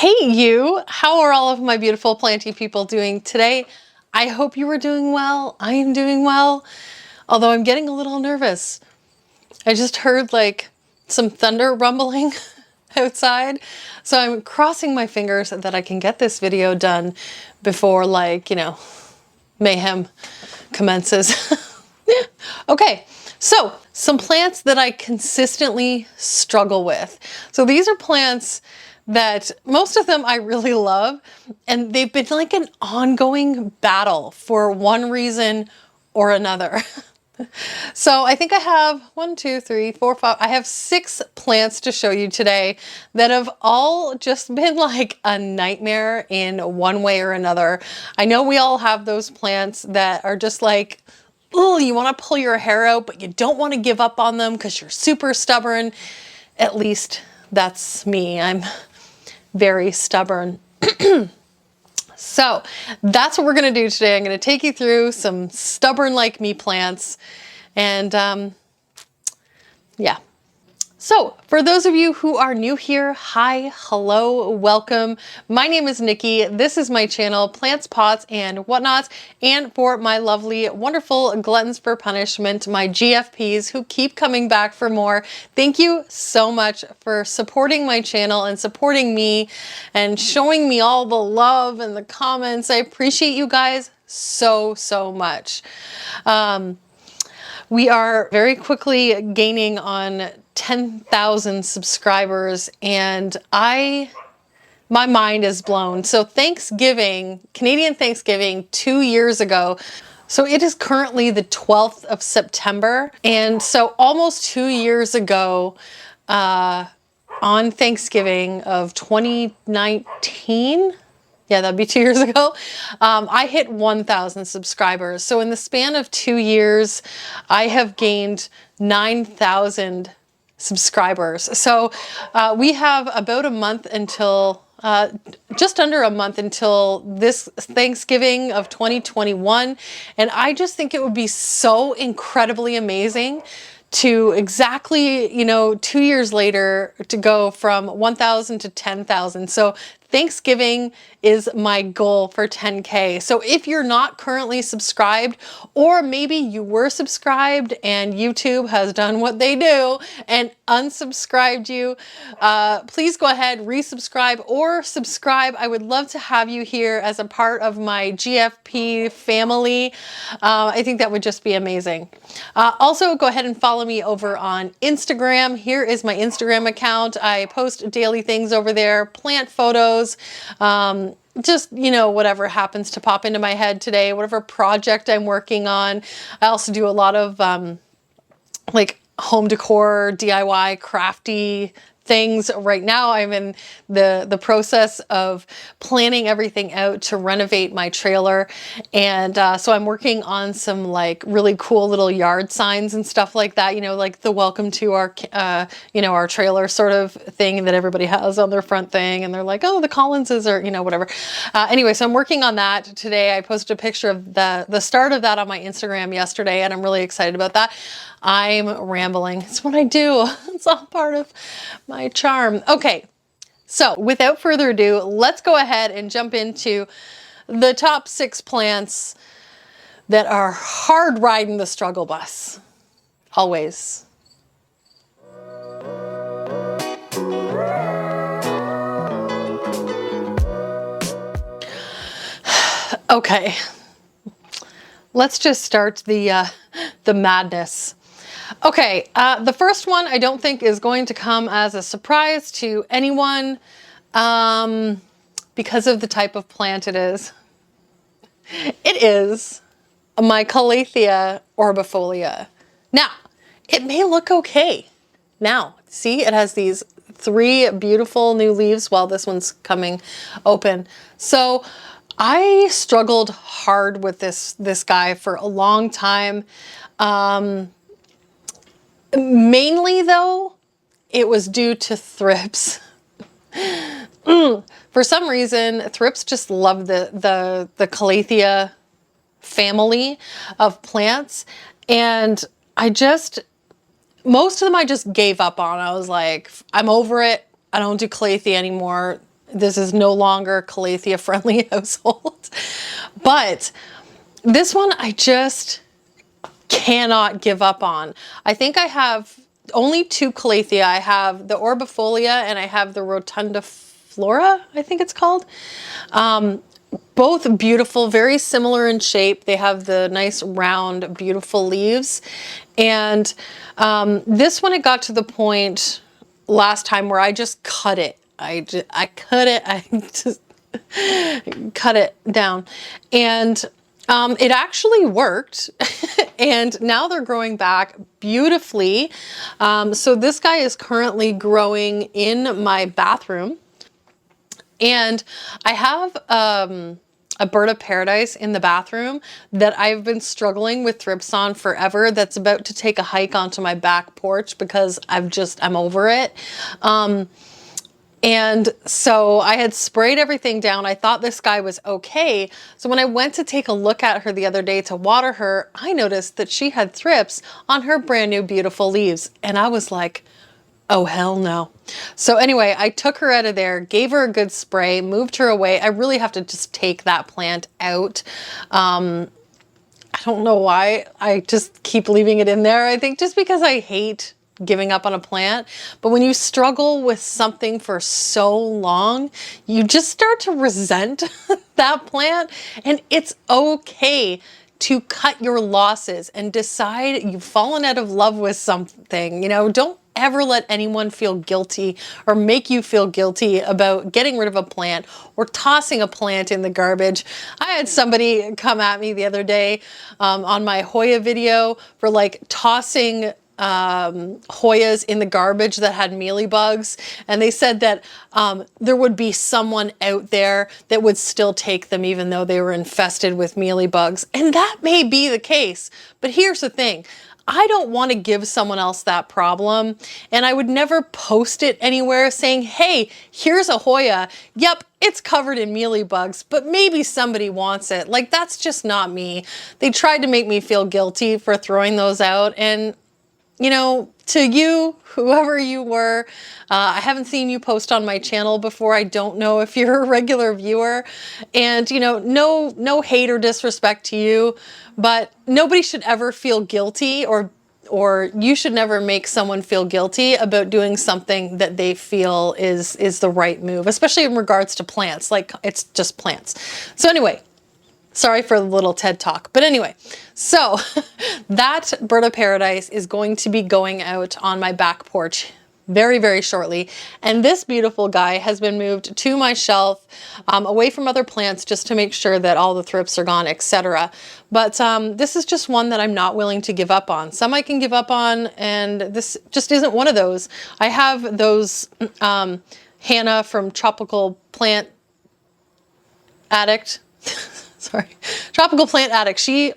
Hey you, how are all of my beautiful planty people doing today? I hope you are doing well. I am doing well, although I'm getting a little nervous. I just heard like some thunder rumbling outside, so I'm crossing my fingers that I can get this video done before mayhem commences. Okay, so some plants that I consistently struggle with. So these are plants that most of them I really love, and they've been like an ongoing battle for one reason or another. So I think I have 1, 2, 3, 4, 5. I have 6 plants to show you today that have all just been like a nightmare in one way or another. I know we all have those plants that are just like, oh, you want to pull your hair out, but you don't want to give up on them because you're super stubborn. At least that's me. I'm very stubborn. So that's what we're going to do today. I'm going to take you through some stubborn like me plants, and yeah. So for those of you who are new here, hi, hello, welcome. My name is Nikki. This is my channel, Plants, Pots, and Whatnots. And for my lovely, wonderful gluttons for punishment, my GFPs who keep coming back for more, thank you so much for supporting my channel and supporting me and showing me all the love and the comments. I appreciate you guys so, so much. We are very quickly gaining on 10,000 subscribers, and my mind is blown. So Thanksgiving, Canadian Thanksgiving 2 years ago, so it is currently the 12th of September. And so almost 2 years ago, on Thanksgiving of 2019, yeah, that'd be 2 years ago, I hit 1,000 subscribers. So in the span of 2 years, I have gained 9,000 subscribers. So we have about a month until, just under a month until this Thanksgiving of 2021. And I just think it would be so incredibly amazing to exactly, 2 years later to go from 1,000 to 10,000. So Thanksgiving is my goal for 10K. So if you're not currently subscribed, or maybe you were subscribed and YouTube has done what they do and unsubscribed you, please go ahead, resubscribe or subscribe. I would love to have you here as a part of my GFP family. I think that would just be amazing. Also, go ahead and follow me over on Instagram. Here is my Instagram account. I post daily things over there, plant photos, just, whatever happens to pop into my head today, whatever project I'm working on. I also do a lot of like home decor, DIY, crafty things. Right now I'm in the process of planning everything out to renovate my trailer, and so I'm working on some like really cool little yard signs and stuff like that, like the welcome to our our trailer sort of thing that everybody has on their front thing, and they're like, oh, the Collinses, or whatever. Anyway, so I'm working on that today. I posted a picture of the start of that on my Instagram yesterday, and I'm really excited about that. I'm rambling. It's what I do. It's all part of my charm. Okay, so without further ado, let's go ahead and jump into the top 6 plants that are hard riding the struggle bus. Always. Okay, let's just start the madness. Okay, the first one I don't think is going to come as a surprise to anyone because of the type of plant it is. It is my Calathea Orbifolia. Now, it may look okay. Now, see, it has these 3 beautiful new leaves while this one's coming open. So I struggled hard with this guy for a long time. Mainly though, it was due to thrips. For some reason, thrips just love the Calathea family of plants, and most of them I just gave up on. I was like, I'm over it. I don't do Calathea anymore. This is no longer a Calathea friendly household. But this one I just cannot give up on. I think I have only 2 Calathea. I have the Orbifolia and I have the Rotundiflora, I think it's called. Both beautiful, very similar in shape. They have the nice round, beautiful leaves. And this one, it got to the point last time where I just cut it. I just cut it down. And it actually worked. And now they're growing back beautifully. So this guy is currently growing in my bathroom. And I have a bird of paradise in the bathroom that I've been struggling with thrips on forever, that's about to take a hike onto my back porch because I'm over it. And so I had sprayed everything down. I thought this guy was okay. So when I went to take a look at her the other day to water her, I noticed that she had thrips on her brand new beautiful leaves. And I was like, oh, hell no. So anyway, I took her out of there, gave her a good spray, moved her away. I really have to just take that plant out. I don't know why. I just keep leaving it in there. I think just because I hate giving up on a plant. But when you struggle with something for so long, you just start to resent that plant. And it's okay to cut your losses and decide you've fallen out of love with something. You know, don't ever let anyone feel guilty or make you feel guilty about getting rid of a plant or tossing a plant in the garbage. I had somebody come at me the other day on my Hoya video for like tossing Hoyas in the garbage that had mealybugs, and they said that there would be someone out there that would still take them even though they were infested with mealybugs. And that may be the case, but here's the thing. I don't want to give someone else that problem, and I would never post it anywhere saying, hey, here's a Hoya. Yep, it's covered in mealybugs, but maybe somebody wants it. Like, that's just not me. They tried to make me feel guilty for throwing those out, and you know, to you, whoever you were, I haven't seen you post on my channel before. I don't know if you're a regular viewer, and you know, no hate or disrespect to you, but nobody should ever feel guilty, or you should never make someone feel guilty about doing something that they feel is the right move, especially in regards to plants. Like, it's just plants. So anyway, sorry for the little TED talk. But anyway, so that bird of paradise is going to be going out on my back porch very, very shortly. And this beautiful guy has been moved to my shelf, away from other plants, just to make sure that all the thrips are gone, etc. But this is just one that I'm not willing to give up on. Some I can give up on, and this just isn't one of those. I have those Hannah from Tropical Plant Addict. Sorry, Tropical Plant Addict. She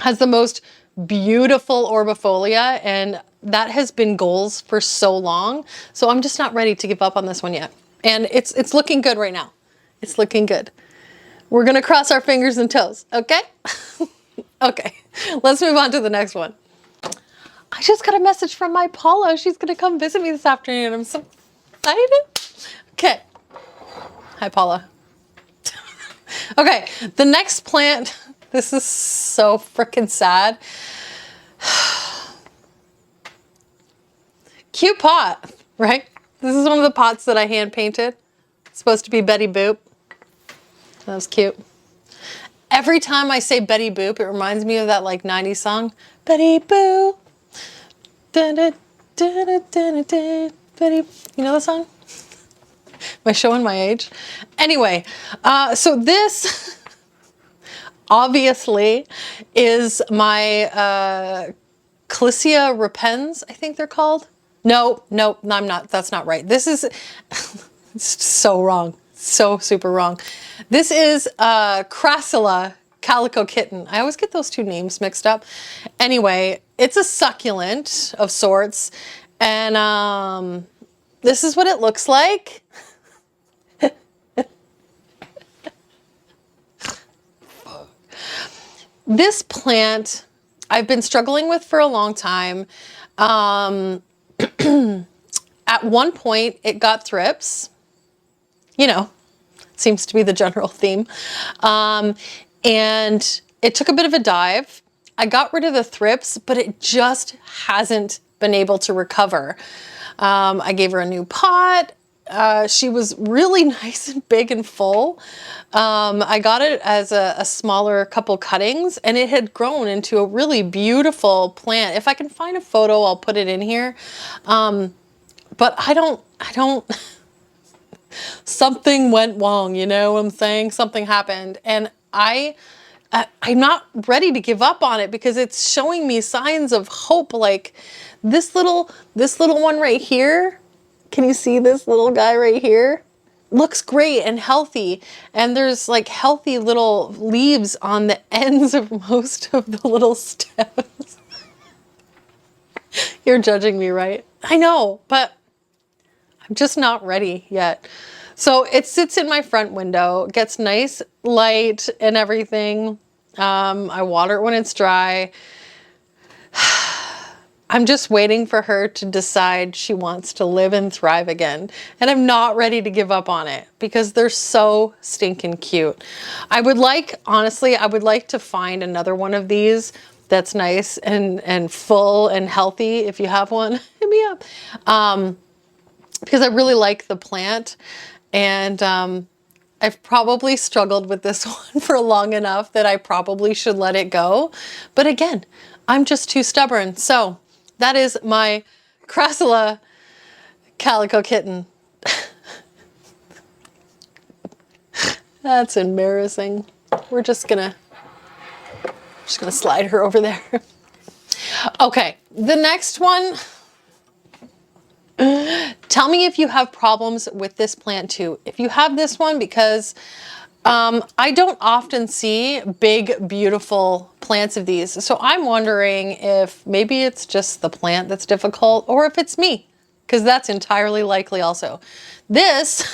has the most beautiful Orbifolia, and that has been goals for so long. So I'm just not ready to give up on this one yet. And it's looking good right now. It's looking good. We're gonna cross our fingers and toes, okay? Okay, let's move on to the next one. I just got a message from my Paula. She's gonna come visit me this afternoon. I'm so excited. Okay, hi Paula. Okay, the next plant, this is so freaking sad. Cute pot, right? This is one of the pots that I hand painted. It's supposed to be Betty Boop. That was cute. Every time I say Betty Boop, it reminds me of that like 90s song. Betty Boop. Betty, you know the song? Am I showing my age? Anyway, so this obviously is my Calathea repens, I think they're called. No, I'm not. That's not right. This is it's so wrong. So super wrong. This is Crassula Calico Kitten. I always get those two names mixed up. Anyway, it's a succulent of sorts, and this is what it looks like. This plant I've been struggling with for a long time. At one point it got thrips, you know, seems to be the general theme. And it took a bit of a dive. I got rid of the thrips, but it just hasn't been able to recover. I gave her a new pot. She was really nice and big and full. I got it as a smaller couple cuttings, and it had grown into a really beautiful plant. If I can find a photo, I'll put it in here. But I don't, something went wrong, you know what I'm saying? Something happened, and I'm not ready to give up on it because it's showing me signs of hope. Like this little one right here. Can you see this little guy right here? Looks great and healthy. And there's like healthy little leaves on the ends of most of the little stems. You're judging me, right? I know, but I'm just not ready yet. So it sits in my front window, gets nice light and everything. I water it when it's dry. I'm just waiting for her to decide she wants to live and thrive again. And I'm not ready to give up on it because they're so stinking cute. I would like, honestly, I would like to find another one of these that's nice and full and healthy. If you have one, hit me up. Because I really like the plant, and I've probably struggled with this one for long enough that I probably should let it go. But again, I'm just too stubborn. So that is my Crassula Calico Kitten. That's embarrassing. We're just gonna slide her over there. Okay, the next one. Tell me if you have problems with this plant too. If you have this one, because I don't often see big, beautiful plants of these. So I'm wondering if maybe it's just the plant that's difficult or if it's me, because that's entirely likely also. This,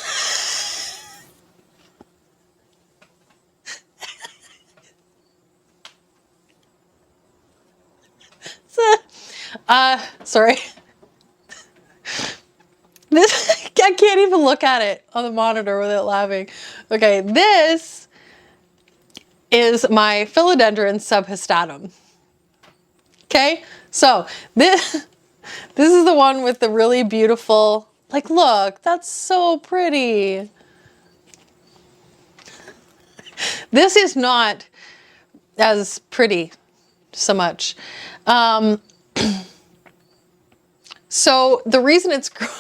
sorry. This, I can't even look at it on the monitor without laughing. Okay, this is my Philodendron Subhistadum. Okay, so this is the one with the really beautiful, like, look, that's so pretty. This is not as pretty so much. So the reason it's growing,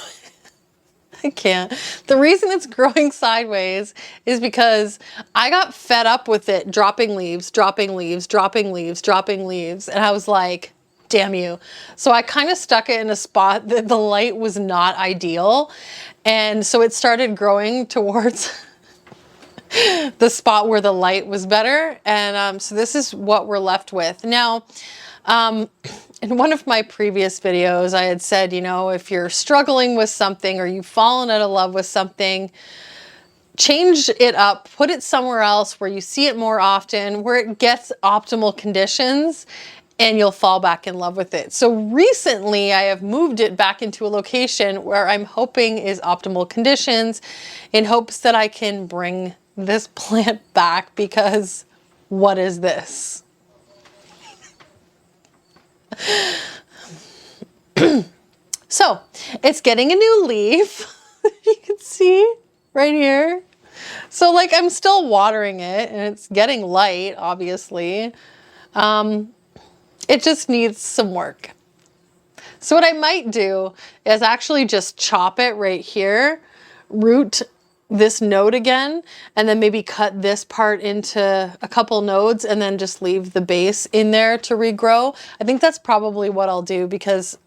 I can't. The reason it's growing sideways is because I got fed up with it dropping leaves, dropping leaves, dropping leaves, dropping leaves. And I was like, damn you. So I kind of stuck it in a spot that the light was not ideal. And so it started growing towards the spot where the light was better. And so this is what we're left with. Now, in one of my previous videos, I had said, you know, if you're struggling with something or you've fallen out of love with something, change it up, put it somewhere else where you see it more often, where it gets optimal conditions, and you'll fall back in love with it. So recently I have moved it back into a location where I'm hoping is optimal conditions, in hopes that I can bring this plant back, because what is this? So it's getting a new leaf. You can see right here. So like I'm still watering it and it's getting light, obviously. It just needs some work. So what I might do is actually just chop it right here, root this node again, and then maybe cut this part into a couple nodes and then just leave the base in there to regrow. I think that's probably what I'll do, because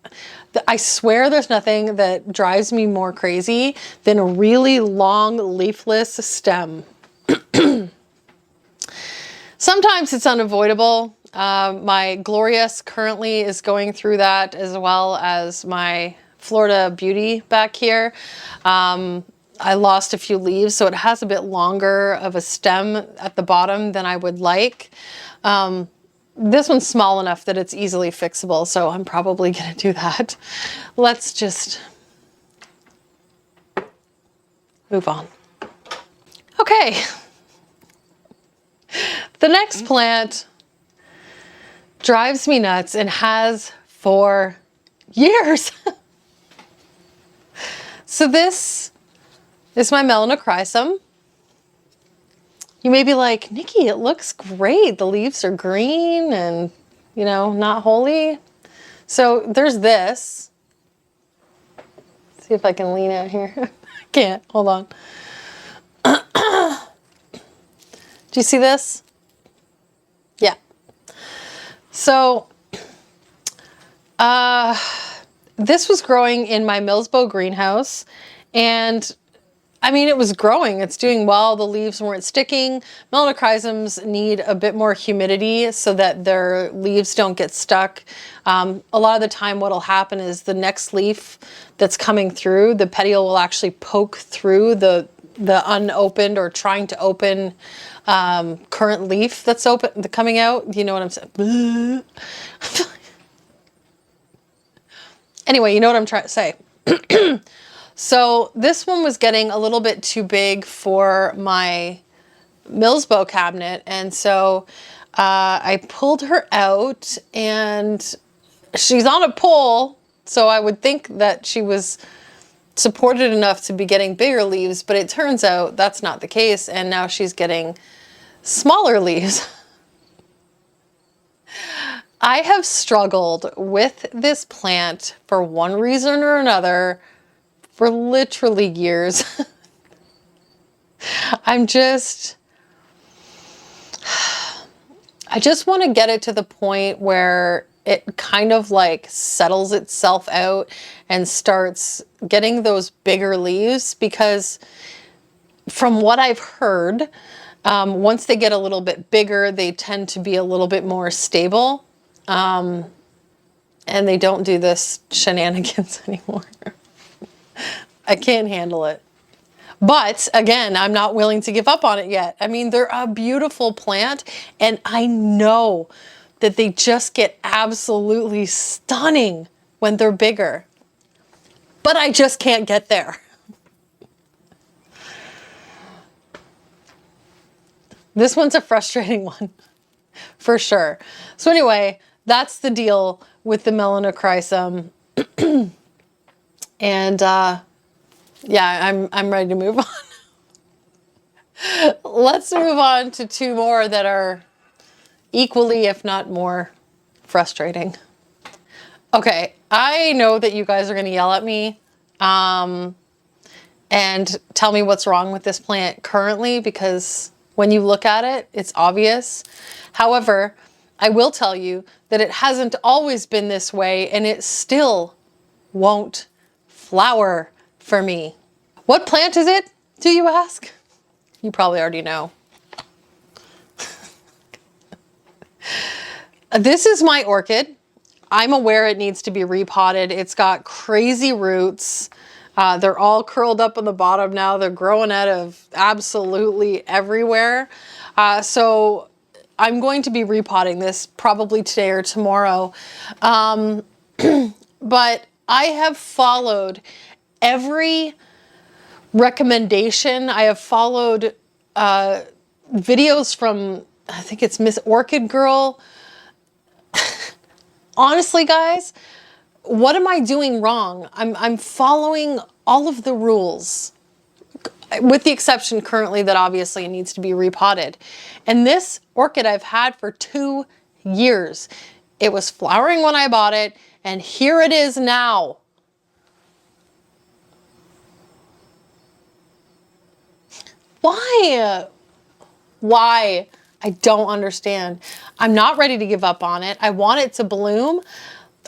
I swear there's nothing that drives me more crazy than a really long leafless stem. Sometimes it's unavoidable. My Glorious currently is going through that, as well as my Florida Beauty back here. I lost a few leaves, so it has a bit longer of a stem at the bottom than I would like. This one's small enough that it's easily fixable, so I'm probably gonna do that. Let's just move on. Okay. The next plant drives me nuts and has for years. So this is my Melanocrysome. You may be like, Nikki, it looks great. The leaves are green and, you know, not holy. So there's this. Let's see if I can lean out here. I can't. Hold on. Do you see this? Yeah. So this was growing in my Millsbo greenhouse, and I mean, it was growing. It's doing well. The leaves weren't sticking. Melanocrysomes need a bit more humidity so that their leaves don't get stuck. A lot of the time what'll happen is the next leaf that's coming through, the petiole will actually poke through the unopened or trying to open current leaf that's coming out. You know what I'm saying? Anyway, you know what I'm trying to say. So this one was getting a little bit too big for my Millsbo cabinet. And so I pulled her out, and she's on a pole. So I would think that she was supported enough to be getting bigger leaves, but it turns out that's not the case. And now she's getting smaller leaves. I have struggled with this plant for one reason or another for literally years. I just want to get it to the point where it kind of like settles itself out and starts getting those bigger leaves, because from what I've heard, once they get a little bit bigger, they tend to be a little bit more stable. And they don't do this shenanigans anymore. I can't handle it. But again, I'm not willing to give up on it yet. I mean, they're a beautiful plant, and I know that they just get absolutely stunning when they're bigger. But I just can't get there. This one's a frustrating one, for sure. So anyway, that's the deal with the Melanocrysome. And yeah, I'm ready to move on. Let's move on to two more that are equally, if not more, frustrating. Okay, I know that you guys are going to yell at me and tell me what's wrong with this plant currently, because when you look at it, it's obvious. However, I will tell you that it hasn't always been this way, and it still won't flower for me. What plant is it, do you ask? You probably already know. This is my orchid. I'm aware it needs to be repotted. It's got crazy roots. They're all curled up on the bottom now. They're growing out of absolutely everywhere. So I'm going to be repotting this probably today or tomorrow. But I have followed every recommendation. I have followed videos from, I think it's Miss Orchid Girl. Honestly, guys, what am I doing wrong? I'm following all of the rules, with the exception currently that obviously it needs to be repotted. And this orchid I've had for 2 years. It was flowering when I bought it, and here it is now. Why? Why? I don't understand. I'm not ready to give up on it. I want it to bloom.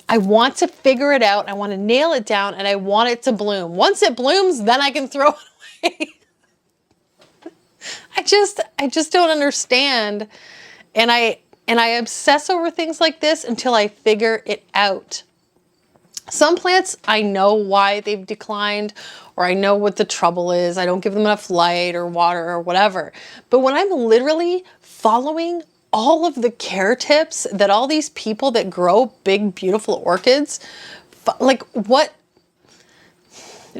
I want to figure it out. I want to nail it down, and I want it to bloom. Once it blooms, then I can throw it away. I just don't understand. And I obsess over things like this until I figure it out. Some plants, I know why they've declined, or I know what the trouble is. I don't give them enough light or water or whatever. But when I'm literally following all of the care tips that all these people that grow big, beautiful orchids, like, what?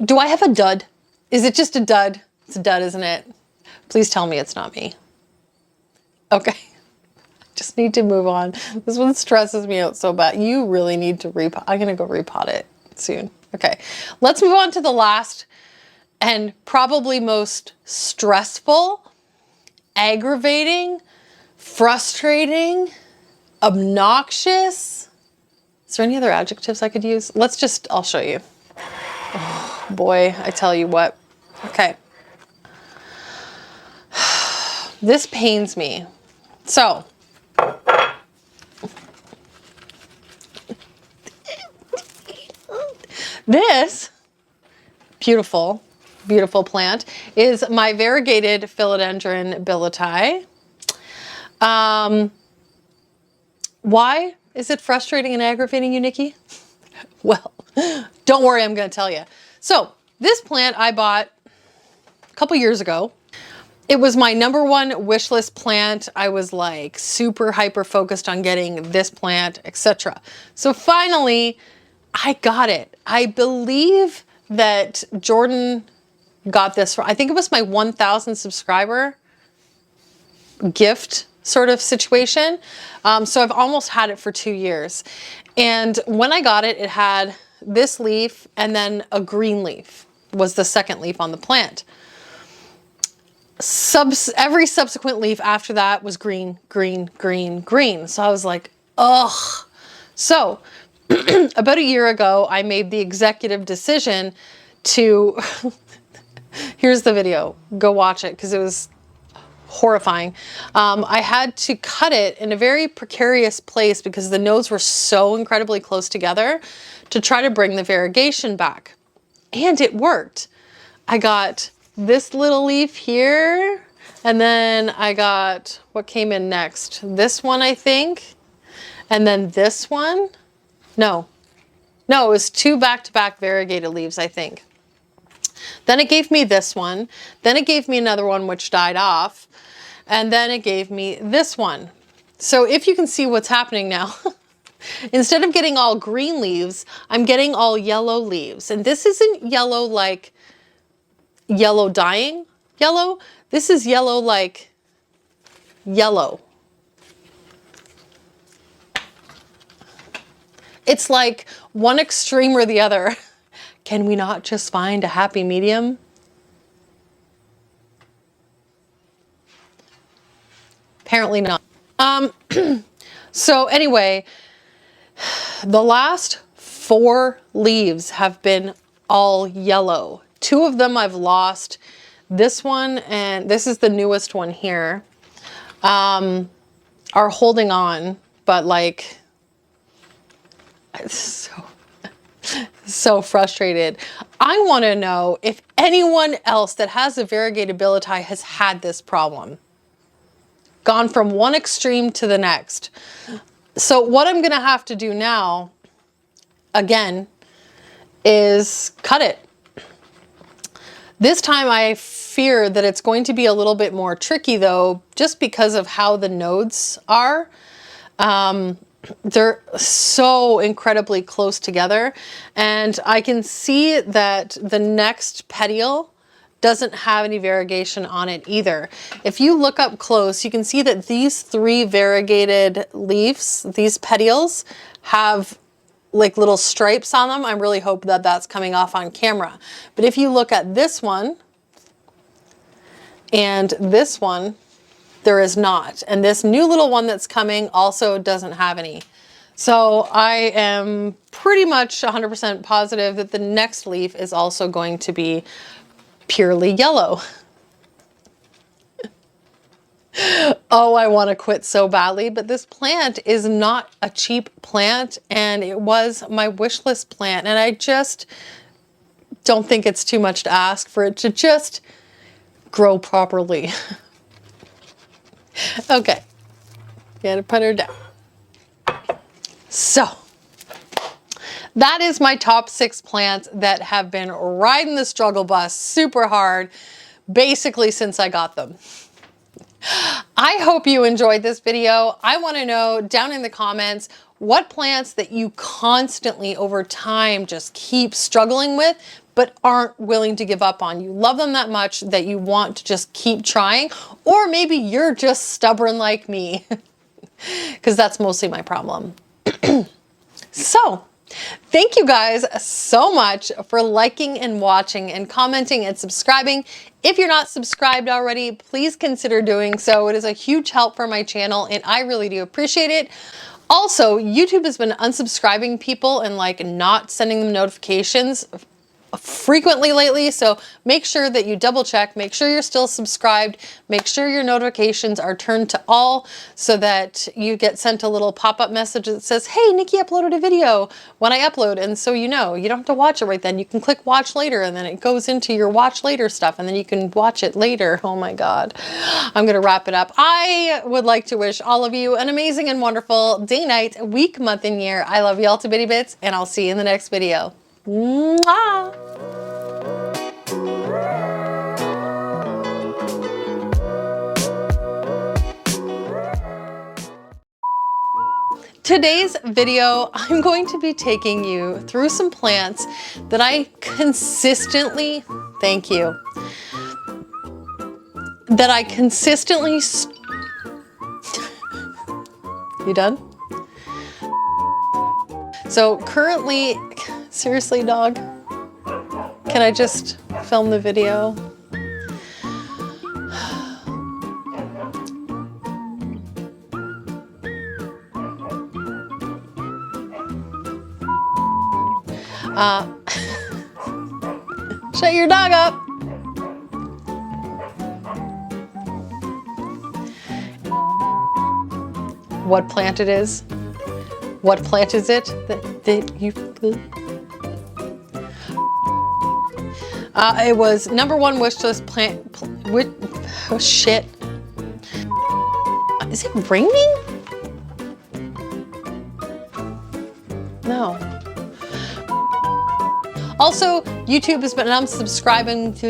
Do I have a dud? Is it just a dud? It's a dud, isn't it? Please tell me it's not me. Okay. Just need to move on. This one stresses me out so bad. You really need to repot. I'm going to go repot it soon. Okay. Let's move on to the last and probably most stressful, aggravating, frustrating, obnoxious. Is there any other adjectives I could use? I'll show you. Oh, boy, I tell you what. Okay. This pains me. So, this beautiful, beautiful plant is my variegated Philodendron Billet Eye. Why is it frustrating and aggravating you, Nikki? Well, don't worry, I'm going to tell you. So this plant I bought a couple years ago. It was my #1 wish list plant. I was like super hyper focused on getting this plant, etc. So finally, I got it. I believe that Jordan got this from, I think it was my 1,000 subscriber gift sort of situation. So I've almost had it for 2 years. And when I got it, it had this leaf and then a green leaf was the second leaf on the plant. Every subsequent leaf after that was green, green, green, green. So I was like, ugh. So about a year ago, I made the executive decision to, here's the video, go watch it because it was horrifying. I had to cut it in a very precarious place because the nodes were so incredibly close together to try to bring the variegation back. And it worked. I got this little leaf here, and then I got, what came in next? This one, I think, and then this one. No, it was 2 back-to-back variegated leaves, I think. Then it gave me this one, then it gave me another one which died off, and then it gave me this one. So if you can see what's happening now, instead of getting all green leaves, I'm getting all yellow leaves. And this isn't yellow like yellow dying yellow. This is yellow like yellow. It's like one extreme or the other. Can we not just find a happy medium? Apparently not. So anyway, the last 4 leaves have been all yellow. 2 of them I've lost. This one, and this is the newest one here, are holding on, but like, it's so frustrated. I want to know if anyone else that has a variegated billet eye has had this problem. Gone from one extreme to the next. So what I'm going to have to do now, again, is cut it. This time I fear that it's going to be a little bit more tricky though, just because of how the nodes are. They're so incredibly close together, and I can see that the next petiole doesn't have any variegation on it either. If you look up close, you can see that these 3 variegated leaves, these petioles, have like little stripes on them. I really hope that that's coming off on camera. But if you look at this one and this one, there is not. And this new little one that's coming also doesn't have any. So I am pretty much 100% positive that the next leaf is also going to be purely yellow. Oh, I want to quit so badly, but this plant is not a cheap plant, and it was my wish list plant, and I just don't think it's too much to ask for it to just grow properly. Okay, gotta put her down. So that is my top 6 plants that have been riding the struggle bus super hard, basically since I got them. I hope you enjoyed this video. I want to know down in the comments what plants that you constantly over time just keep struggling with, but aren't willing to give up on. You love them that much that you want to just keep trying, or maybe you're just stubborn like me, because that's mostly my problem. So, thank you guys so much for liking and watching and commenting and subscribing. If you're not subscribed already, please consider doing so. It is a huge help for my channel and I really do appreciate it. Also, YouTube has been unsubscribing people and like not sending them notifications frequently lately, so make sure that you double check, make sure you're still subscribed, make sure your notifications are turned to all so that you get sent a little pop-up message that says, hey, Nikki uploaded a video when I upload, and so you know, you don't have to watch it right then. You can click watch later and then it goes into your watch later stuff and then you can watch it later. Oh my God. I'm gonna wrap it up. I would like to wish all of you an amazing and wonderful day, night, week, month, and year. I love you all to bitty bits and I'll see you in the next video. Mwah! Today's video, I'm going to be taking you through some plants that I consistently, thank you, that I consistently, you done? So currently, seriously, dog, can I just film the video? Shut your dog up. What plant it is? What plant is it that you... it was #1 wish list plant... oh shit. Is it raining? No. Also, YouTube has been unsubscribing to